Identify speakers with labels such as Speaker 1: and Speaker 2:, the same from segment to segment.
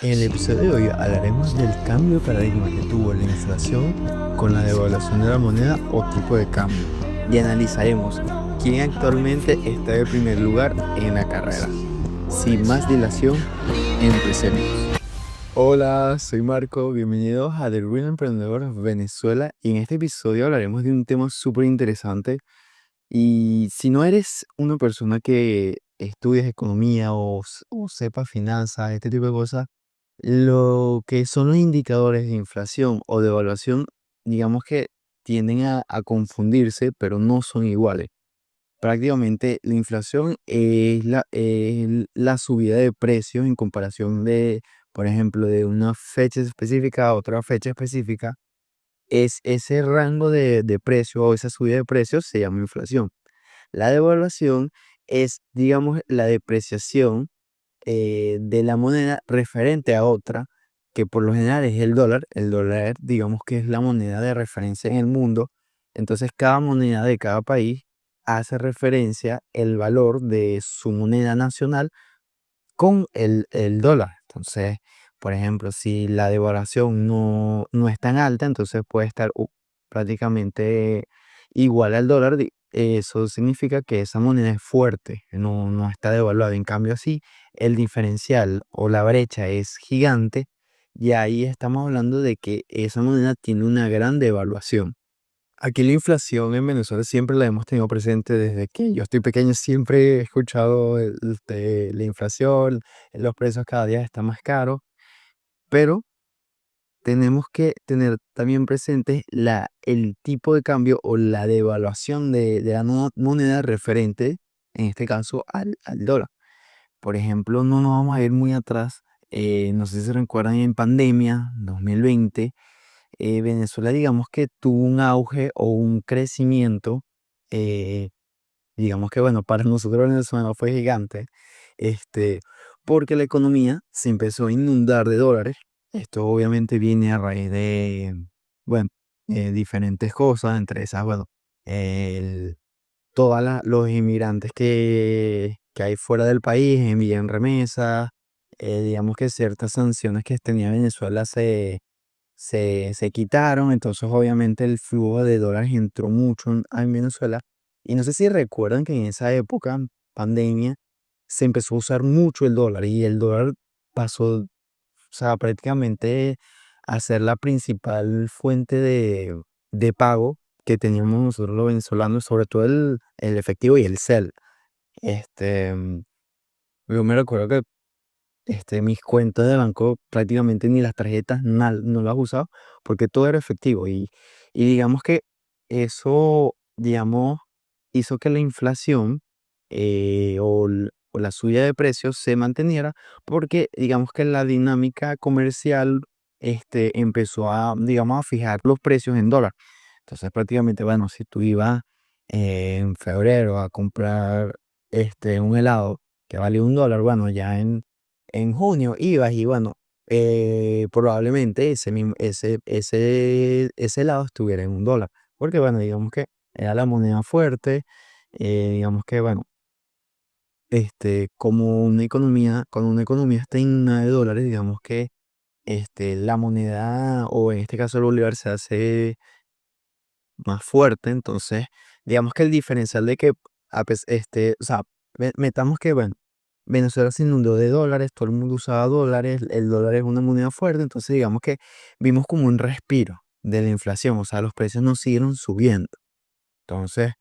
Speaker 1: En el episodio de hoy hablaremos del cambio de paradigma que tuvo la inflación con la devaluación de la moneda o tipo de cambio y analizaremos quién actualmente está de primer lugar en la carrera. Sin más dilación, empecemos. Hola, soy Marco, bienvenidos a The Real Emprendedor Venezuela y en este episodio hablaremos de un tema súper interesante. Y si no eres una persona que estudias economía o sepa finanzas, este tipo de cosas, lo que son los indicadores de inflación o de evaluación, digamos que tienden a confundirse, pero no son iguales. Prácticamente la inflación es la subida de precios en comparación de, por ejemplo, de una fecha específica a otra fecha específica. Es ese rango de precio o esa subida de precios se llama inflación. La devaluación es, digamos, la depreciación de la moneda referente a otra, que por lo general es el dólar. El dólar, digamos que es la moneda de referencia en el mundo. Entonces, cada moneda de cada país hace referencia el valor de su moneda nacional con el dólar. Entonces, por ejemplo, si la devaluación no es tan alta, entonces puede estar prácticamente igual al dólar. Eso significa que esa moneda es fuerte, no está devaluada. En cambio, así, el diferencial o la brecha es gigante y ahí estamos hablando de que esa moneda tiene una gran devaluación. Aquí la inflación en Venezuela siempre la hemos tenido presente desde que yo estoy pequeño, siempre he escuchado de la inflación, los precios cada día están más caros, pero tenemos que tener también presente el tipo de cambio o la devaluación de la nueva moneda referente, en este caso al dólar. Por ejemplo, no nos vamos a ir muy atrás, no sé si se recuerdan en pandemia 2020. Venezuela, digamos que tuvo un auge o un crecimiento, eh, digamos que bueno, para nosotros Venezuela fue gigante, este, porque la economía se empezó a inundar de dólares. Esto obviamente viene a raíz de, bueno, diferentes cosas, entre esas, bueno, el, los inmigrantes que hay fuera del país envían remesas. Digamos que ciertas sanciones que tenía Venezuela se quitaron, entonces obviamente el flujo de dólares entró mucho en Venezuela. Y no sé si recuerdan que en esa época, pandemia, se empezó a usar mucho el dólar y el dólar pasó, o sea, prácticamente a ser la principal fuente de pago que teníamos nosotros los venezolanos, sobre todo el efectivo y el CEL. Este, mm, yo me recuerdo que mis cuentas de banco prácticamente ni las tarjetas no las usaba porque todo era efectivo y digamos que eso, digamos, hizo que la inflación o la subida de precios se manteniera porque digamos que la dinámica comercial empezó a, digamos, a fijar los precios en dólar. Entonces prácticamente, bueno, si tú ibas en febrero a comprar un helado que vale $1, bueno, ya en junio ibas y bueno, probablemente ese helado estuviera en $1. Porque bueno, digamos que era la moneda fuerte, digamos que bueno, como una economía, cuando una economía está en una de dólares, digamos que la moneda, o en este caso el bolívar, se hace más fuerte. Entonces, digamos que el diferencial de que, o sea, metamos que, bueno, Venezuela se inundó de dólares, todo el mundo usaba dólares, el dólar es una moneda fuerte, entonces digamos que vimos como un respiro de la inflación, o sea, los precios no siguieron subiendo. Entonces,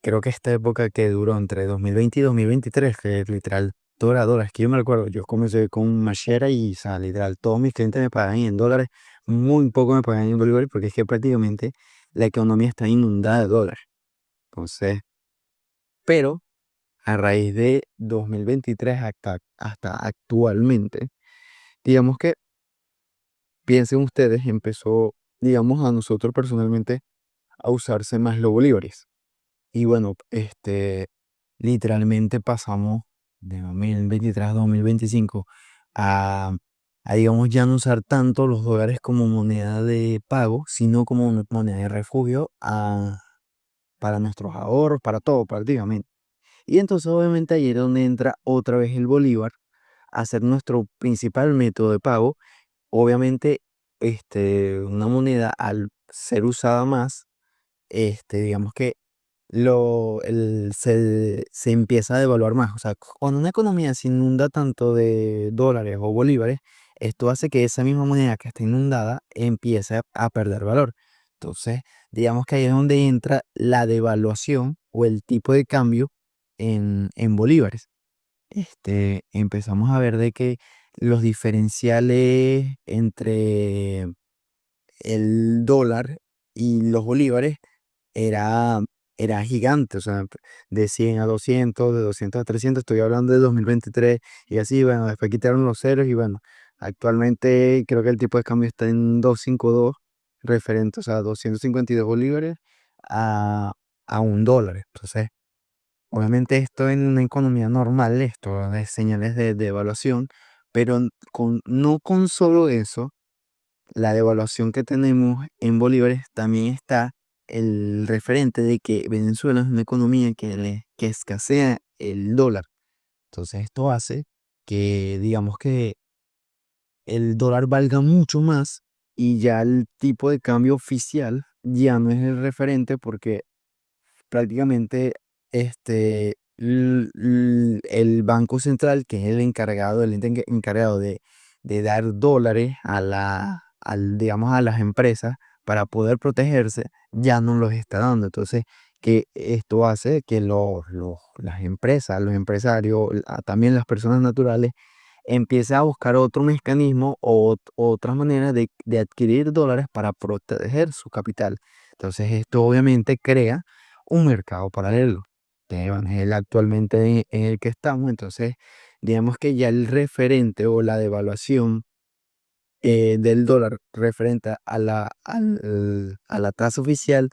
Speaker 1: creo que esta época que duró entre 2020 y 2023, que literal todo era dólares, que yo me recuerdo, yo comencé con Mashera y, o sea, literal, todos mis clientes me pagan en dólares, muy poco me pagan en bolívares, porque es que prácticamente la economía está inundada de dólares. Entonces, pero a raíz de 2023 hasta actualmente, digamos que, piensen ustedes, empezó, digamos, a nosotros personalmente a usarse más los bolívares. Y bueno, literalmente pasamos de 2023 a 2025 a, digamos, ya no usar tanto los dólares como moneda de pago, sino como moneda de refugio para nuestros ahorros, para todo prácticamente. Y entonces obviamente ahí es donde entra otra vez el bolívar a ser nuestro principal método de pago. Obviamente, una moneda al ser usada más, digamos que se empieza a devaluar más. O sea, cuando una economía se inunda tanto de dólares o bolívares, esto hace que esa misma moneda que está inundada empiece a perder valor. Entonces, digamos que ahí es donde entra la devaluación o el tipo de cambio en bolívares. Empezamos a ver de que los diferenciales entre el dólar y los bolívares era, era gigante, o sea, de 100 a 200, de 200 a 300, estoy hablando de 2023, y así, bueno, después quitaron los ceros y bueno, actualmente creo que el tipo de cambio está en 252 referente, o sea, 252 bolívares a, a un dólar. Entonces, obviamente esto en una economía normal, esto es señales de devaluación, pero no con solo eso, la devaluación que tenemos en bolívares, también está el referente de que Venezuela es una economía que escasea el dólar. Entonces esto hace que digamos que el dólar valga mucho más y ya el tipo de cambio oficial ya no es el referente porque prácticamente el Banco Central, que es el encargado, el ente encargado de dar dólares digamos, a las empresas para poder protegerse, ya no los está dando. Entonces, que esto hace que las empresas, los empresarios, también las personas naturales, empiece a buscar otro mecanismo o otra manera de adquirir dólares para proteger su capital. Entonces esto obviamente crea un mercado paralelo, que bueno, es el actualmente en el que estamos. Entonces digamos que ya el referente o la devaluación del dólar referente a la tasa oficial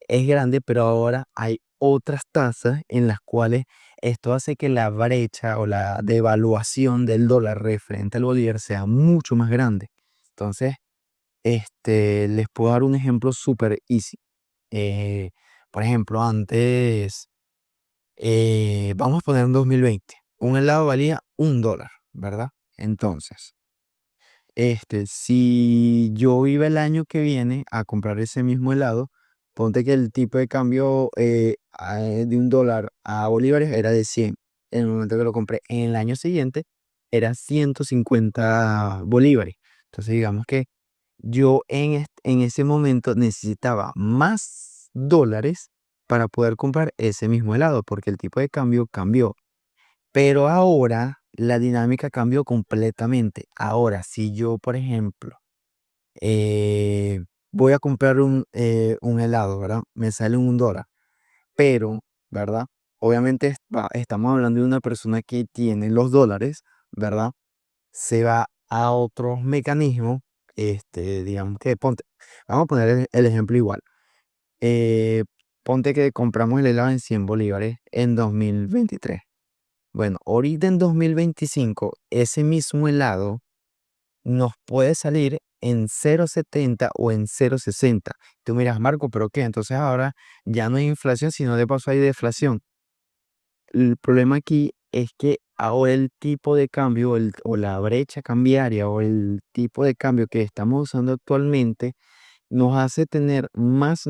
Speaker 1: es grande, pero ahora hay otras tasas en las cuales esto hace que la brecha o la devaluación del dólar referente al bolívar sea mucho más grande. Entonces, les puedo dar un ejemplo súper easy. Eh, por ejemplo, antes, vamos a poner en 2020, un helado valía $1, ¿verdad? Entonces, si yo iba el año que viene a comprar ese mismo helado, ponte que el tipo de cambio de $1 a bolívares era de 100. En el momento que lo compré en el año siguiente, era 150 bolívares. Entonces, digamos que yo en ese momento necesitaba más dólares para poder comprar ese mismo helado, porque el tipo de cambio cambió. Pero ahora la dinámica cambió completamente. Ahora, si yo, por ejemplo, eh, voy a comprar un helado, ¿verdad? Me sale $1, pero, ¿verdad? Obviamente estamos hablando de una persona que tiene los dólares, ¿verdad? Se va a otros mecanismos, digamos que vamos a poner el ejemplo igual. Eh, Ponte que compramos el helado en 100 bolívares en 2023. Bueno, ahorita en 2025, ese mismo helado nos puede salir en 0,70 o en 0,60. Tú miras, Marco, ¿pero qué? Entonces ahora ya no hay inflación, sino de paso hay deflación. El problema aquí es que ahora el tipo de cambio o la brecha cambiaria o el tipo de cambio que estamos usando actualmente nos hace tener más,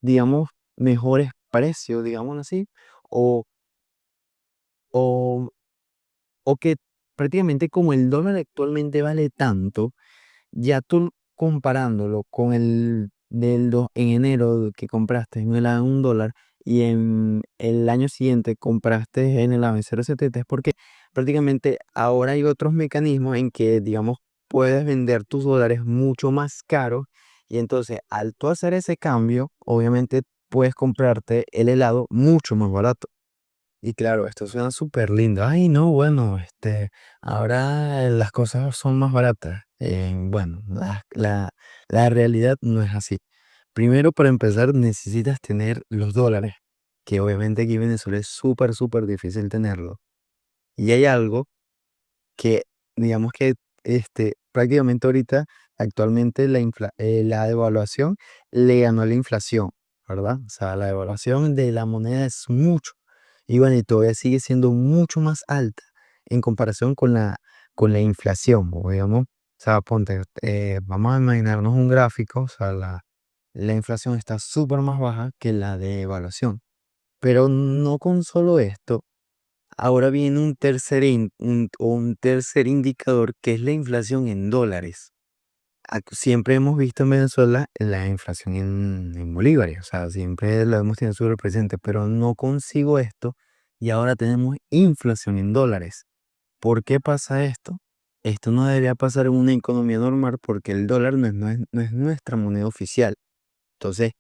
Speaker 1: digamos, mejores precios, digamos así, o, o o que prácticamente como el dólar actualmente vale tanto, ya tú comparándolo con en enero que compraste en el a $1 y en el año siguiente compraste en el a 0,70, es porque prácticamente ahora hay otros mecanismos en que, digamos, puedes vender tus dólares mucho más caros y entonces al tú hacer ese cambio, obviamente puedes comprarte el helado mucho más barato. Y claro, esto suena súper lindo. Ay, no, bueno, ahora las cosas son más baratas. Bueno, la realidad no es así. Primero, para empezar, necesitas tener los dólares, que obviamente aquí en Venezuela es súper, súper difícil tenerlo. Y hay algo que, digamos que, prácticamente ahorita, actualmente la devaluación le ganó a la inflación, ¿verdad? O sea, la devaluación de la moneda es mucho. Y bueno, y todavía sigue siendo mucho más alta. en comparación con la inflación, o digamos, o sea, ponte, vamos a imaginarnos un gráfico, o sea, la inflación está súper más baja que la de evaluación. Pero no con solo esto, ahora viene un tercer indicador que es la inflación en dólares. Siempre hemos visto en Venezuela la inflación en bolívares, o sea, siempre lo hemos tenido súper presente, pero no consigo esto y ahora tenemos inflación en dólares. ¿Por qué pasa esto? Esto no debería pasar en una economía normal porque el dólar no es nuestra moneda oficial. Entonces,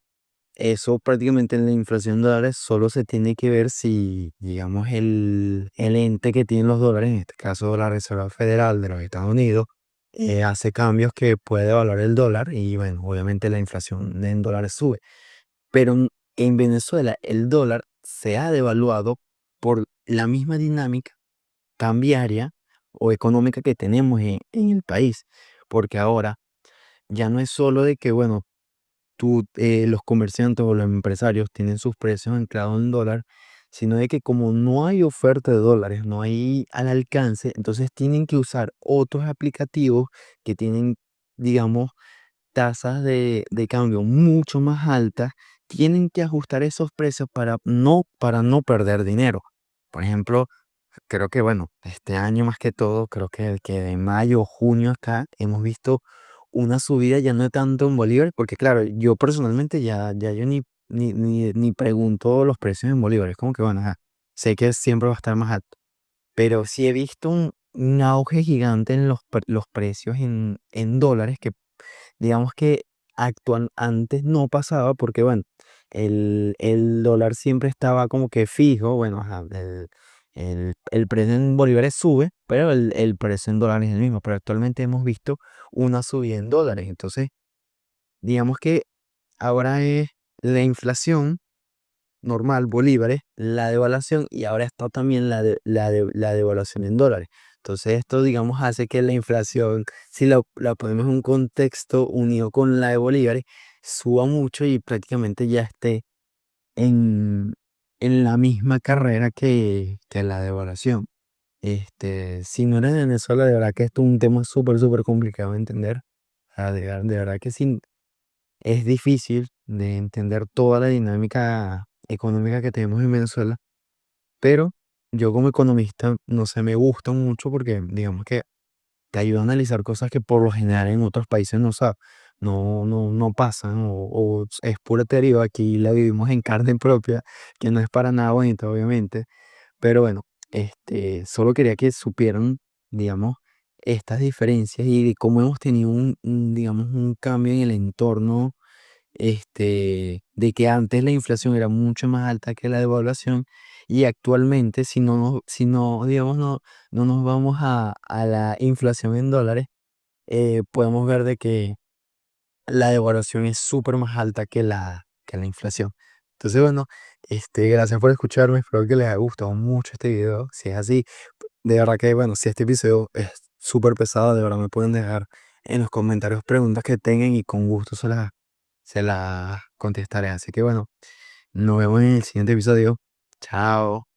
Speaker 1: eso prácticamente en la inflación en dólares solo se tiene que ver si, digamos, el ente que tiene los dólares, en este caso la Reserva Federal de los Estados Unidos, hace cambios que puede evaluar el dólar y, bueno, obviamente la inflación en dólares sube. Pero en Venezuela el dólar se ha devaluado por la misma dinámica cambiaria o económica que tenemos en el país. Porque ahora ya no es solo de que, bueno, los comerciantes o los empresarios tienen sus precios anclados en dólar, sino de que como no hay oferta de dólares, no hay al alcance, entonces tienen que usar otros aplicativos que tienen, digamos, tasas de cambio mucho más altas, tienen que ajustar esos precios para no perder dinero. Por ejemplo, creo que, bueno, este año más que todo, creo que de mayo o junio acá hemos visto una subida ya no tanto en bolívares, porque claro, yo personalmente ya yo ni pregunto los precios en bolívares, como que bueno, ajá, sé que siempre va a estar más alto, pero sí he visto un auge gigante en los precios en dólares que digamos que antes no pasaba porque, bueno, el dólar siempre estaba como que fijo, bueno, ajá, el precio en bolívares sube, pero el precio en dólares es el mismo, pero actualmente hemos visto una subida en dólares, entonces, digamos que ahora es la inflación normal, bolívares, la devaluación y ahora está también la devaluación en dólares. Entonces esto, digamos, hace que la inflación, si la ponemos en un contexto unido con la de bolívares, suba mucho y prácticamente ya esté en, en la misma carrera que la devaluación. Si no eres de Venezuela, de verdad que esto es un tema súper complicado de entender. O sea, de verdad que sí, es difícil de entender toda la dinámica económica que tenemos en Venezuela, pero yo como economista, no sé, me gusta mucho porque digamos que te ayuda a analizar cosas que por lo general en otros países no pasan o es pura teoría, aquí la vivimos en carne propia, que no es para nada bonita, obviamente, pero bueno, solo quería que supieran, digamos, estas diferencias y de cómo hemos tenido digamos, un cambio en el entorno de que antes la inflación era mucho más alta que la devaluación y actualmente si no, digamos, no nos vamos a la inflación en dólares, podemos ver de que la devaluación es súper más alta que la inflación. Entonces, bueno, gracias por escucharme, espero que les haya gustado mucho este video. Si es así, de verdad que, bueno, si este episodio es súper pesado, de verdad me pueden dejar en los comentarios preguntas que tengan y con gusto se las contestaré. Así que bueno, nos vemos en el siguiente episodio. Chao.